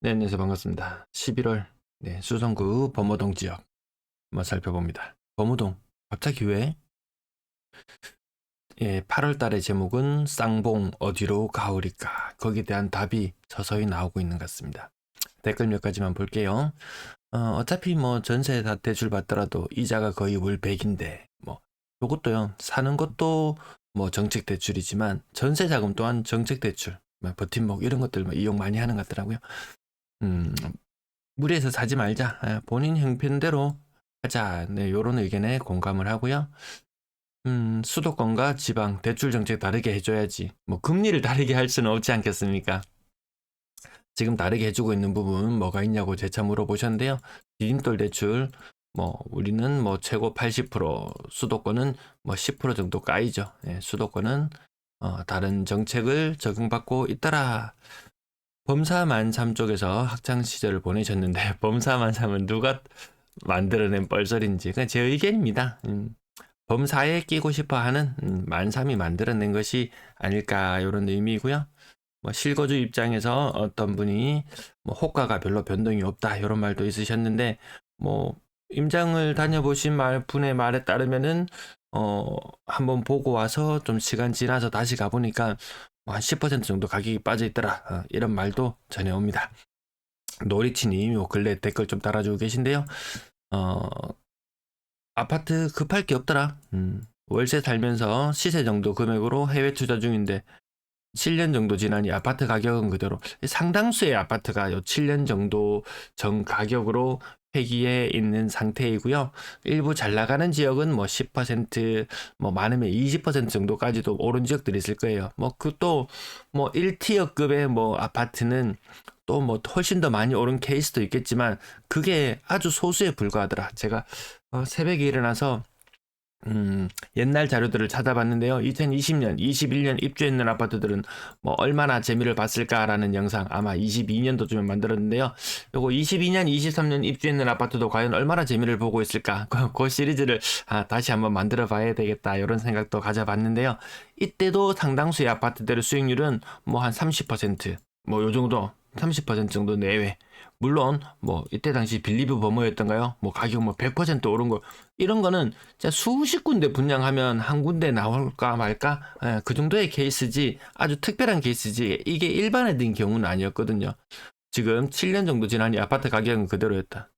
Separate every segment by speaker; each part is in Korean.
Speaker 1: 네, 안녕하세요. 반갑습니다. 11월 수성구 범어동 지역 한번 살펴봅니다. 범어동 갑자기 왜? 8월 달의 제목은 쌍봉 어디로 가오리까? 거기에 대한 답이 서서히 나오고 있는 것 같습니다. 댓글 몇 가지만 볼게요. 어차피 뭐 전세 다 대출 받더라도 이자가 거의 월 100인데 뭐 요것도요. 사는 것도 뭐 정책 대출이지만 전세 자금 또한 정책 대출, 뭐 버팀목 이런 것들 뭐 이용 많이 하는 것 같더라고요. 음, 무리해서 사지 말자. 본인 형편대로 하자. 네, 요런 의견에 공감을 하고요. 수도권과 지방 대출 정책 다르게 해줘야지. 뭐 금리를 다르게 할 수는 없지 않겠습니까? 지금 다르게 해주고 있는 부분 뭐가 있냐고 재차 물어보셨는데요. 디딤돌 대출 뭐 우리는 뭐 최고 80%, 수도권은 뭐 10% 정도 까이죠. 수도권은 다른 정책을 적용받고 있더라. 범사만삼 쪽에서 학창 시절을 보내셨는데 범사만삼은 누가 만들어낸 뻘소리인지 그냥 제 의견입니다. 범사에 끼고 싶어하는 만삼이 만들어낸 것이 아닐까 이런 의미고요. 뭐 실거주 입장에서 어떤 분이 뭐 호가가 별로 변동이 없다 이런 말도 있으셨는데 뭐 임장을 다녀보신 분의 말에 따르면은 한번 보고 와서 좀 시간 지나서 다시 가보니까 뭐한 10% 정도 가격이 빠져 있더라 이런 말도 전해옵니다. 노리치님 요 근래 댓글 좀 달아주고 계신데요. 어, 아파트 급할 게 없더라. 월세 살면서 시세 정도 금액으로 해외 투자 중인데 7년 정도 지나니 아파트 가격은 그대로 상당수의 아파트가 요 7년 정도 전 가격으로 폐기해 있는 상태이고요. 일부 잘 나가는 지역은 뭐 10%, 뭐 많으면 20% 정도까지도 오른 지역들이 있을 거예요. 뭐 그또 뭐 1티어급의 뭐 아파트는 또 뭐 훨씬 더 많이 오른 케이스도 있겠지만 그게 아주 소수에 불과하더라. 제가 새벽에 일어나서 옛날 자료들을 찾아봤는데요. 2020년, 21년 입주했는 아파트들은 뭐 얼마나 재미를 봤을까라는 영상 아마 22년도쯤에 만들었는데요. 요거 22년, 23년 입주했는 아파트도 과연 얼마나 재미를 보고 있을까? 그 시리즈를 다시 한번 만들어 봐야 되겠다. 이런 생각도 가져봤는데요. 이때도 상당수의 아파트들의 수익률은 뭐 한 30%, 뭐 요 정도, 30% 정도 내외. 물론 뭐 이때 당시 빌리브 버머였던가요? 뭐 가격 뭐 100% 오른 거 이런 거는 진짜 수십 군데 분양하면 한 군데 나올까 말까 그 정도의 케이스지 아주 특별한 케이스지 이게 일반화된 경우는 아니었거든요. 지금 7년 정도 지나니 아파트 가격은 그대로였다.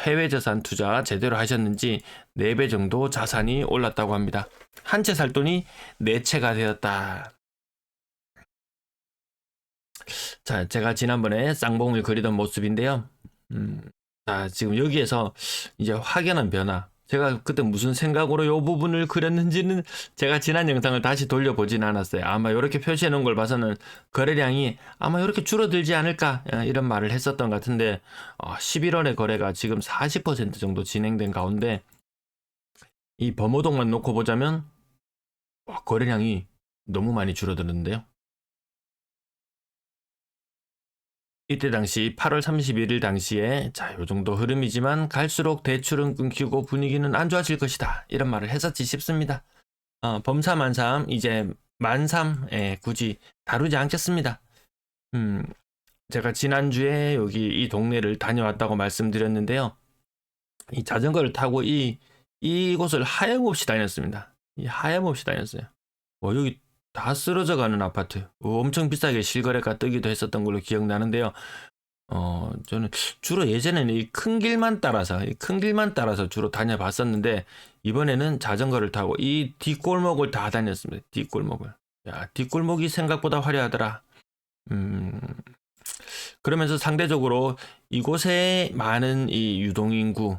Speaker 1: 해외 자산 투자 제대로 하셨는지 4배 정도 자산이 올랐다고 합니다. 한 채 살 돈이 4채가 되었다. 자, 제가 지난번에 쌍봉을 그리던 모습인데요. 음, 자, 지금 여기에서 이제 확연한 변화. 제가 그때 무슨 생각으로 이 부분을 그렸는지는 제가 지난 영상을 다시 돌려보진 않았어요. 아마 이렇게 표시해 놓은 걸 봐서는 거래량이 아마 이렇게 줄어들지 않을까 이런 말을 했었던 것 같은데 11월의 거래가 지금 40% 정도 진행된 가운데 이 범호동만 놓고 보자면 거래량이 너무 많이 줄어드는데요. 이때 당시 8월 31일 당시에 자, 요 정도 흐름이지만 갈수록 대출은 끊기고 분위기는 안 좋아질 것이다. 이런 말을 했었지 싶습니다. 범사만삼 이제 만삼 굳이 다루지 않겠습니다. 음, 제가 지난주에 여기 이 동네를 다녀왔다고 말씀드렸는데요. 이 자전거를 타고 이곳을 하염없이 다녔습니다. 이 하염없이 다녔어요. 여기 다 쓰러져 가는 아파트. 엄청 비싸게 실거래가 뜨기도 했었던 걸로 기억나는데요. 저는 주로 예전에는 이 큰 길만 따라서, 이 큰 길만 따라서 주로 다녀봤었는데, 이번에는 자전거를 타고 이 뒷골목을 다 다녔습니다. 뒷골목을. 야, 뒷골목이 생각보다 화려하더라. 음, 그러면서 상대적으로 이곳에 많은 이 유동인구,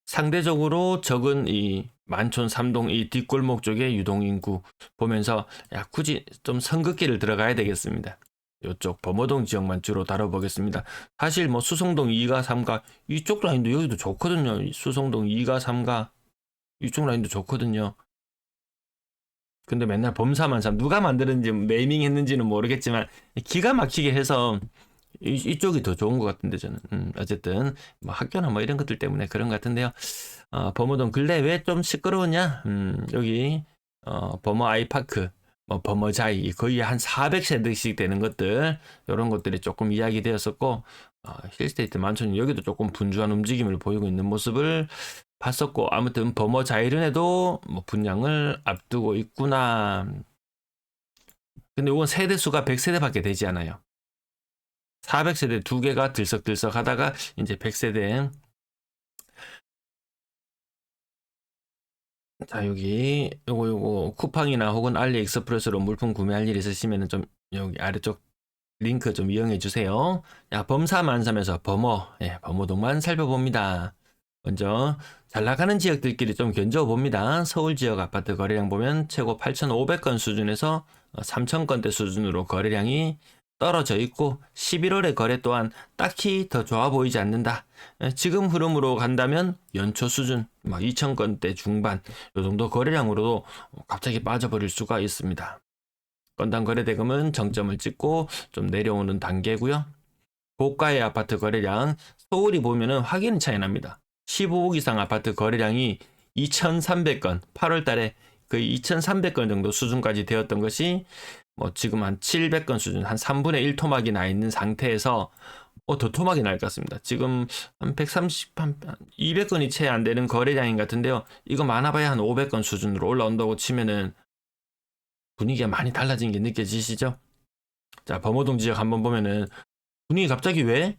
Speaker 1: 상대적으로 적은 이 만촌 삼동 이 뒷골목 쪽의 유동인구 보면서 야, 굳이 좀 선긋기를 들어가야 되겠습니다. 이쪽 범어동 지역만 주로 다뤄보겠습니다. 사실 뭐 수성동 2가 3가 이쪽 라인도 여기도 좋거든요. 수성동 2가 3가 이쪽 라인도 좋거든요. 근데 맨날 범사만삼 누가 만드는지 네이밍 했는지는 모르겠지만 기가 막히게 해서 이쪽이 더 좋은 것 같은데 저는 어쨌든 뭐 학교나 뭐 이런 것들 때문에 그런 것 같은데요. 범어동 근래 왜 좀 시끄러웠냐? 여기 범어 아이파크 뭐 범어자이 거의 한 400세대씩 되는 것들 이런 것들이 조금 이야기되었었고 힐스테이트 만촌 여기도 조금 분주한 움직임을 보이고 있는 모습을 봤었고 아무튼 범어자이른에도 뭐 분양을 앞두고 있구나. 근데 이건 세대수가 100세대밖에 되지 않아요. 400세대 두 개가 들썩들썩 하다가 이제 100세대. 자, 여기 요거 쿠팡이나 혹은 알리익스프레스로 물품 구매할 일 있으시면은 좀 여기 아래쪽 링크 좀 이용해 주세요. 야, 범사만삼에서 범어, 범어동만 살펴봅니다. 먼저 잘 나가는 지역들끼리 좀 견적봅니다. 서울 지역 아파트 거래량 보면 최고 8,500건 수준에서 3,000건대 수준으로 거래량이 떨어져 있고 11월의 거래 또한 딱히 더 좋아 보이지 않는다. 지금 흐름으로 간다면 연초 수준 2,000건대 중반 이 정도 거래량으로도 갑자기 빠져버릴 수가 있습니다. 건당 거래 대금은 정점을 찍고 좀 내려오는 단계고요. 고가의 아파트 거래량 서울이 보면은 확연 차이 납니다. 15억 이상 아파트 거래량이 2,300건 8월 달에 거의 2,300건 정도 수준까지 되었던 것이 뭐 지금 한 700건 수준 한 3분의 1 토막이 나 있는 상태에서 더 토막이 날 것 같습니다. 지금 한 200건이 채 안 되는 거래량인 것 같은데요. 이거 많아봐야 한 500건 수준으로 올라온다고 치면은 분위기가 많이 달라진 게 느껴지시죠? 자, 범어동 지역 한번 보면은 분위기 갑자기 왜?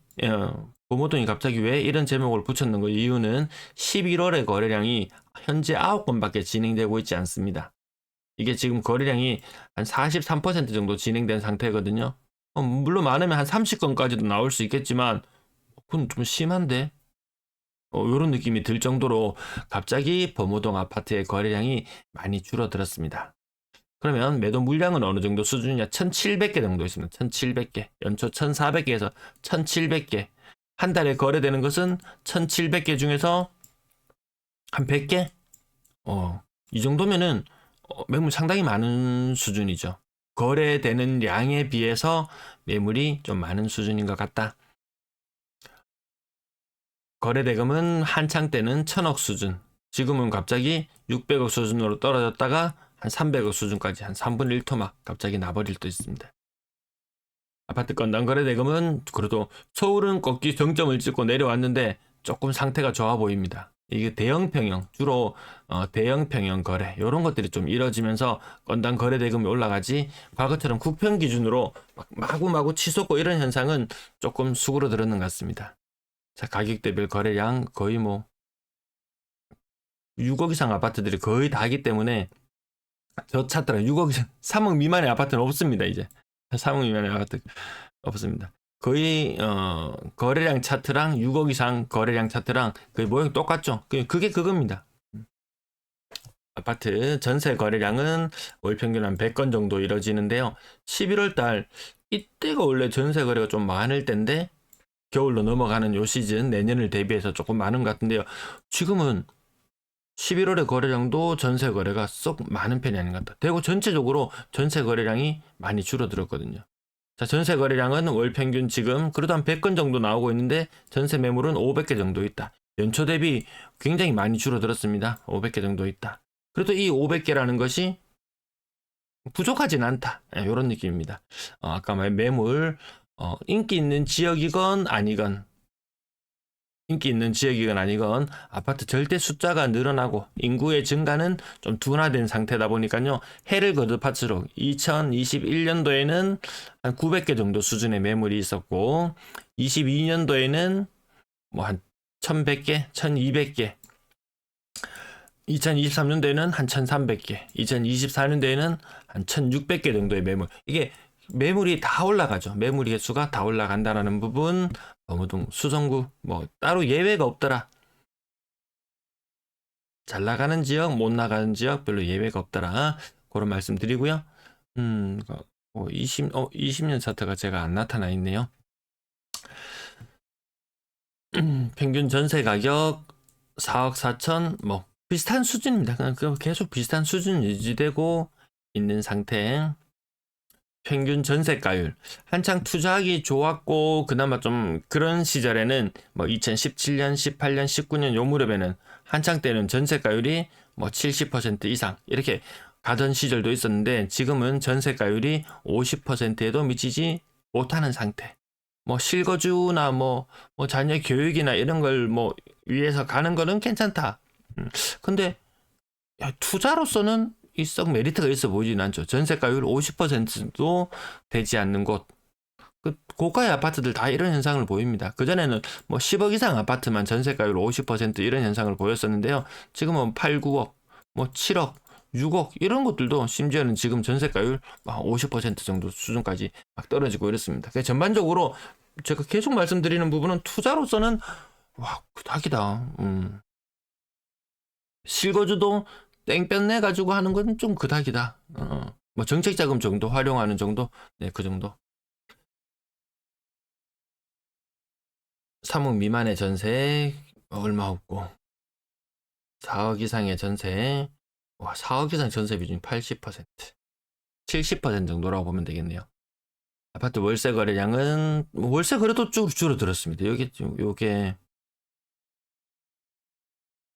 Speaker 1: 범어동이 갑자기 왜 이런 제목을 붙였는 거 이유는 11월의 거래량이 현재 9건밖에 진행되고 있지 않습니다. 이게 지금 거래량이 한 43% 정도 진행된 상태거든요. 물론 많으면 한 30건까지도 나올 수 있겠지만 그건 좀 심한데? 이런 느낌이 들 정도로 갑자기 범어동 아파트의 거래량이 많이 줄어들었습니다. 그러면 매도 물량은 어느 정도 수준이냐? 1,700개 정도 있습니다. 1,700개. 연초 1,400개에서 1,700개. 한 달에 거래되는 것은 1,700개 중에서 한 100개? 이 정도면은 매물 상당히 많은 수준이죠. 거래되는 양에 비해서 매물이 좀 많은 수준인 것 같다. 거래 대금은 한창 때는 1,000억 수준. 지금은 갑자기 600억 수준으로 떨어졌다가 한 300억 수준까지 한 3분의 1 토막 갑자기 나버릴 수 있습니다. 아파트 건당 거래 대금은 그래도 서울은 꺾기 정점을 찍고 내려왔는데 조금 상태가 좋아 보입니다. 이게 대형 평형 주로 대형 평형 거래 이런 것들이 좀 이뤄지면서 건당 거래 대금이 올라가지 과거처럼 국평 기준으로 마구마구 치솟고 이런 현상은 조금 수그러들었는 것 같습니다. 자, 가격대별 거래량 거의 뭐 6억 이상 아파트들이 거의 다 하기 때문에 저 찾더라 6억 이상 3억 미만의 아파트는 없습니다. 이제 3억 미만의 아파트 없습니다. 거의 거래량 차트랑 6억 이상 거래량 차트랑 거의 모양이 똑같죠. 그게 그겁니다. 아파트 전세 거래량은 월 평균 한 100건 정도 이뤄지는데요. 11월 달 이때가 원래 전세 거래가 좀 많을 때인데 겨울로 넘어가는 요 시즌 내년을 대비해서 조금 많은 것 같은데요. 지금은 11월의 거래량도 전세 거래가 썩 많은 편이 아닌 것 같다. 대구 전체적으로 전세 거래량이 많이 줄어들었거든요. 자, 전세 거래량은 월 평균 지금 그래도 한 100건 정도 나오고 있는데 전세 매물은 500개 정도 있다. 연초 대비 굉장히 많이 줄어들었습니다. 500개 정도 있다. 그래도 이 500개라는 것이 부족하진 않다. 이런 느낌입니다. 아까 말 매물 인기 있는 지역이건 아니건 인기 있는 지역이건 아니건 아파트 절대 숫자가 늘어나고 인구의 증가는 좀 둔화된 상태다 보니까요. 해를 거듭할수록 2021년도에는 한 900개 정도 수준의 매물이 있었고 22년도에는 뭐 한 1100개, 1200개 2023년도에는 한 1300개 2024년도에는 한 1600개 정도의 매물 이게 매물이 다 올라가죠. 매물 개수가 다 올라간다라는 부분 범어동 수성구 뭐 따로 예외가 없더라. 잘 나가는 지역 못 나가는 지역 별로 예외가 없더라. 그런 말씀 드리고요. 20년 차트가 제가 안 나타나 있네요. 평균 전세 가격 4억 4천 뭐 비슷한 수준입니다. 그냥 계속 비슷한 수준 유지되고 있는 상태. 평균 전세가율 한창 투자하기 좋았고 그나마 좀 그런 시절에는 뭐 2017년, 18년, 19년 요 무렵에는 한창 때는 전세가율이 뭐 70% 이상 이렇게 가던 시절도 있었는데 지금은 전세가율이 50%에도 미치지 못하는 상태. 뭐 실거주나 뭐 자녀 교육이나 이런 걸 뭐 위해서 가는 거는 괜찮다. 근데 야, 투자로서는 이 썩 메리트가 있어 보이진 않죠. 전세가율 50%도 되지 않는 곳. 그 고가의 아파트들 다 이런 현상을 보입니다. 그전에는 뭐 10억 이상 아파트만 전세가율 50% 이런 현상을 보였었는데요. 지금은 8, 9억, 뭐 7억, 6억 이런 것들도 심지어는 지금 전세가율 50% 정도 수준까지 막 떨어지고 이렇습니다. 그래서 전반적으로 제가 계속 말씀드리는 부분은 투자로서는 와, 그닥이다. 실거주도 땡볕 내 가지고 하는 건 좀 그닥이다. 뭐 정책 자금 정도 활용하는 정도, 네, 그 정도. 3억 미만의 전세 얼마 없고 4억 이상의 전세, 와, 4억 이상 전세 비중이 80%, 70% 정도라고 보면 되겠네요. 아파트 월세 거래량은 월세 거래도 쭉 줄어들었습니다. 요게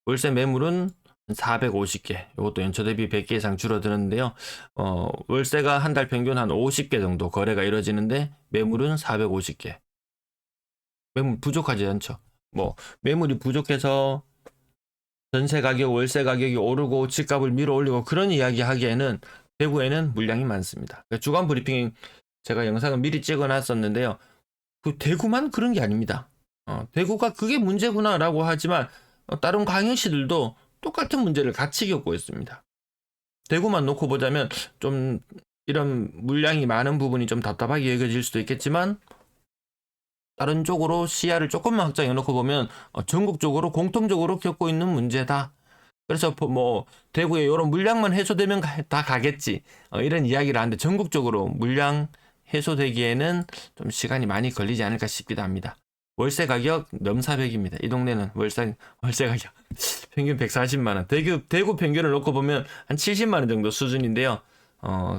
Speaker 1: 월세 매물은 450개, 이것도 연초 대비 100개 이상 줄어드는데요. 월세가 한 달 평균 한 50개 정도 거래가 이루어지는데 매물은 450개. 매물 부족하지 않죠. 뭐 매물이 부족해서 전세 가격, 월세 가격이 오르고 집값을 밀어 올리고 그런 이야기 하기에는 대구에는 물량이 많습니다. 주간 브리핑 제가 영상을 미리 찍어 놨었는데요. 그 대구만 그런 게 아닙니다. 대구가 그게 문제구나라고 하지만 다른 광역시들도 똑같은 문제를 같이 겪고 있습니다. 대구만 놓고 보자면 좀 이런 물량이 많은 부분이 좀 답답하게 여겨질 수도 있겠지만 다른 쪽으로 시야를 조금만 확장해 놓고 보면 전국적으로 공통적으로 겪고 있는 문제다. 그래서 뭐 대구에 이런 물량만 해소되면 다 가겠지. 이런 이야기를 하는데 전국적으로 물량 해소되기에는 좀 시간이 많이 걸리지 않을까 싶기도 합니다. 월세 가격 넘사벽입니다. 이 동네는 월세 가격 평균 140만 원. 대구 평균을 놓고 보면 한 70만 원 정도 수준인데요.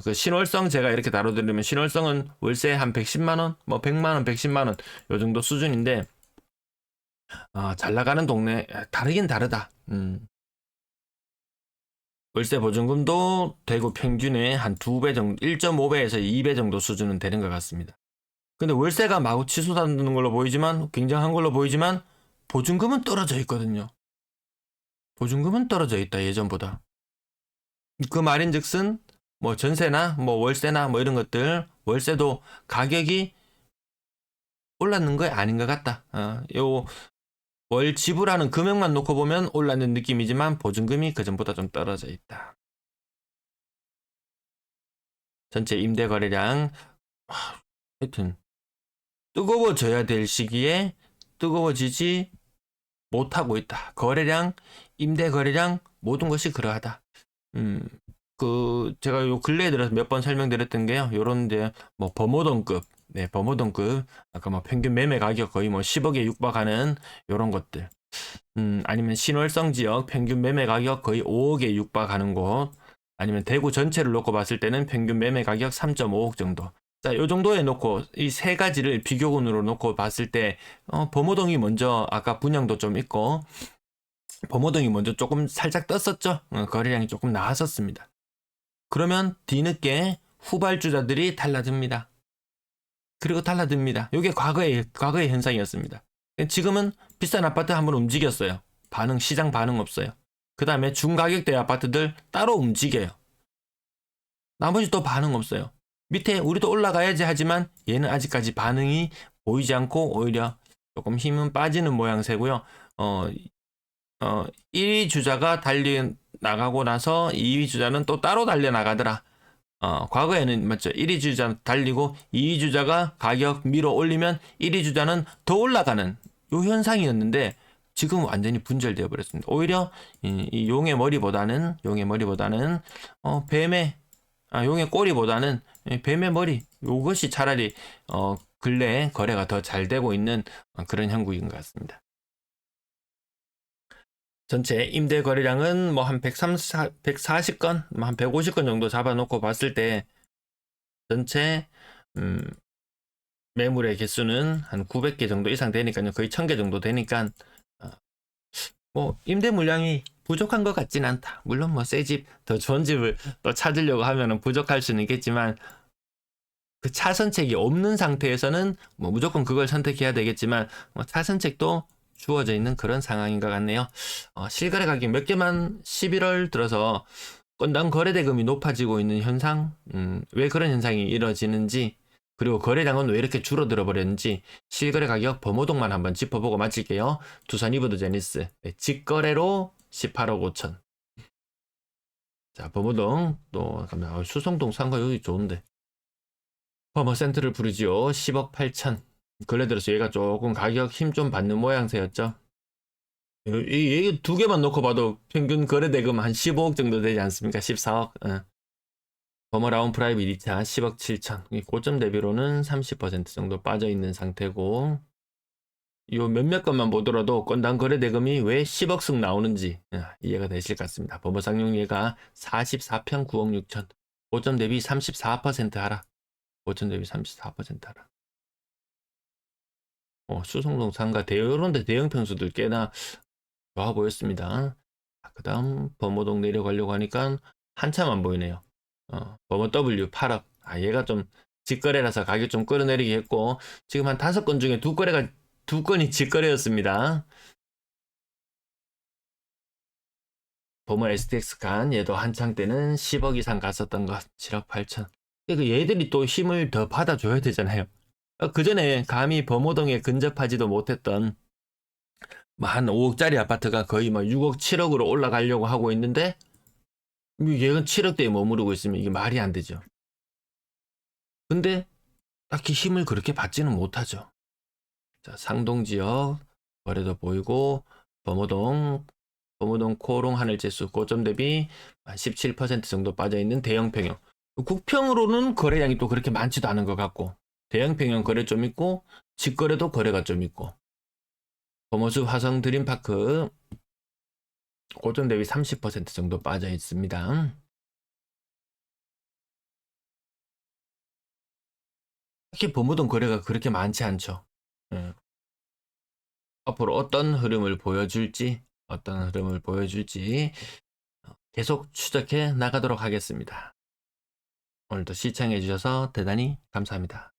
Speaker 1: 그 신월성 제가 이렇게 다뤄드리면 신월성은 월세 한 110만 원, 뭐 100만 원, 110만 원 요 정도 수준인데 잘 나가는 동네 다르긴 다르다. 월세 보증금도 대구 평균의 한 2배 정도, 1.5배에서 2배 정도 수준은 되는 것 같습니다. 근데 월세가 마구 치솟아드는 걸로 보이지만 굉장한 걸로 보이지만 보증금은 떨어져 있거든요. 보증금은 떨어져 있다 예전보다. 그 말인즉슨 뭐 전세나 뭐 월세나 뭐 이런 것들 월세도 가격이 올랐는 거 아닌 것 같다. 요 월 지불하는 금액만 놓고 보면 올랐는 느낌이지만 보증금이 그전보다 좀 떨어져 있다. 전체 임대 거래량 하여튼 뜨거워져야 될 시기에 뜨거워지지 못하고 있다. 거래량, 임대 거래량 모든 것이 그러하다. 제가 요 근래에 들어서 몇 번 설명드렸던 게요. 요런데 뭐 범호동급, 네, 범호동급 아까 뭐 평균 매매 가격 거의 뭐 10억에 육박하는 요런 것들. 아니면 신월성 지역 평균 매매 가격 거의 5억에 육박하는 곳. 아니면 대구 전체를 놓고 봤을 때는 평균 매매 가격 3.5억 정도. 자, 요 정도에 놓고 이 세 가지를 비교군으로 놓고 봤을 때 범호동이 먼저 아까 분양도 좀 있고 범호동이 먼저 조금 살짝 떴었죠. 거래량이 조금 나왔었습니다. 그러면 뒤늦게 후발주자들이 달라듭니다. 그리고 달라듭니다. 이게 과거의 현상이었습니다. 지금은 비싼 아파트 한번 움직였어요. 시장 반응 없어요. 그 다음에 중가격대 아파트들 따로 움직여요. 나머지 또 반응 없어요. 밑에 우리도 올라가야지 하지만 얘는 아직까지 반응이 보이지 않고 오히려 조금 힘은 빠지는 모양새고요. 1위 주자가 나가고 나서 2위 주자는 또 따로 달려나가더라. 과거에는 맞죠. 1위 주자 달리고 2위 주자가 가격 밀어 올리면 1위 주자는 더 올라가는 요 현상이었는데 지금 완전히 분절되어 버렸습니다. 오히려 이 용의 머리보다는 용의 꼬리보다는 뱀의 머리 요것이 차라리 근래에 거래가 더 잘 되고 있는 그런 형국인 것 같습니다. 전체 임대 거래량은 뭐 한 140건, 한 150건 정도 잡아놓고 봤을 때 전체 매물의 개수는 한 900개 정도 이상 되니까요. 거의 1000개 정도 되니까 뭐 임대 물량이 부족한 것 같진 않다. 물론 뭐 새 집, 더 좋은 집을 또 찾으려고 하면은 부족할 수는 있겠지만 그 차선책이 없는 상태에서는 뭐 무조건 그걸 선택해야 되겠지만 뭐 차선책도 주어져 있는 그런 상황인 것 같네요. 실거래 가격 몇 개만 11월 들어서 건당 거래대금이 높아지고 있는 현상, 왜 그런 현상이 이루어지는지, 그리고 거래량은 왜 이렇게 줄어들어 버렸는지 실거래 가격 범호동만 한번 짚어보고 마칠게요. 두산 이브드 제니스 직거래로 18억 5천. 자, 범호동 또 수성동 상가 여기 좋은데. 범어센트를 부르지요. 10억 8천. 근래 들어서 얘가 조금 가격 힘 좀 받는 모양새였죠. 이게 두 개만 놓고 봐도 평균 거래 대금 한 15억 정도 되지 않습니까? 14억. 버머라운 프라이빗 2차 10억 7천. 고점 대비로는 30% 정도 빠져 있는 상태고, 요 몇몇 것만 보더라도 건당 거래 대금이 왜 10억씩 나오는지 이해가 되실 것 같습니다. 버머 상용예가 44평 9억 6천. 고점 대비 34% 하라. 고점 대비 34% 하라. 수성동 상가 이런 데 대형 평수들 꽤나 좋아 보였습니다. 그 다음 범어동 내려가려고 하니까 한참 안 보이네요. 범어 W 8억. 얘가 좀 직거래라서 가격 좀 끌어내리기 했고, 지금 한 5건 중에 두 건이 직거래였습니다. 범어 STX 간 얘도 한창 때는 10억 이상 갔었던 것 7억 8천. 얘들이 또 힘을 더 받아줘야 되잖아요. 그 전에 감히 범어동에 근접하지도 못했던 한 5억짜리 아파트가 거의 6억 7억으로 올라가려고 하고 있는데 얘는 7억대에 머무르고 있으면 이게 말이 안 되죠. 근데 딱히 힘을 그렇게 받지는 못하죠. 자, 상동지역 거래도 보이고 범어동 코롱 하늘지수 고점 대비 17% 정도 빠져있는 대형평형. 국평으로는 거래량이 또 그렇게 많지도 않은 것 같고, 대형평형 거래 좀 있고 직거래도 거래가 좀 있고, 범어수 화성 드림파크 고점 대비 30% 정도 빠져 있습니다. 특히 범어동 거래가 그렇게 많지 않죠. 앞으로 어떤 흐름을 보여줄지 계속 추적해 나가도록 하겠습니다. 오늘도 시청해 주셔서 대단히 감사합니다.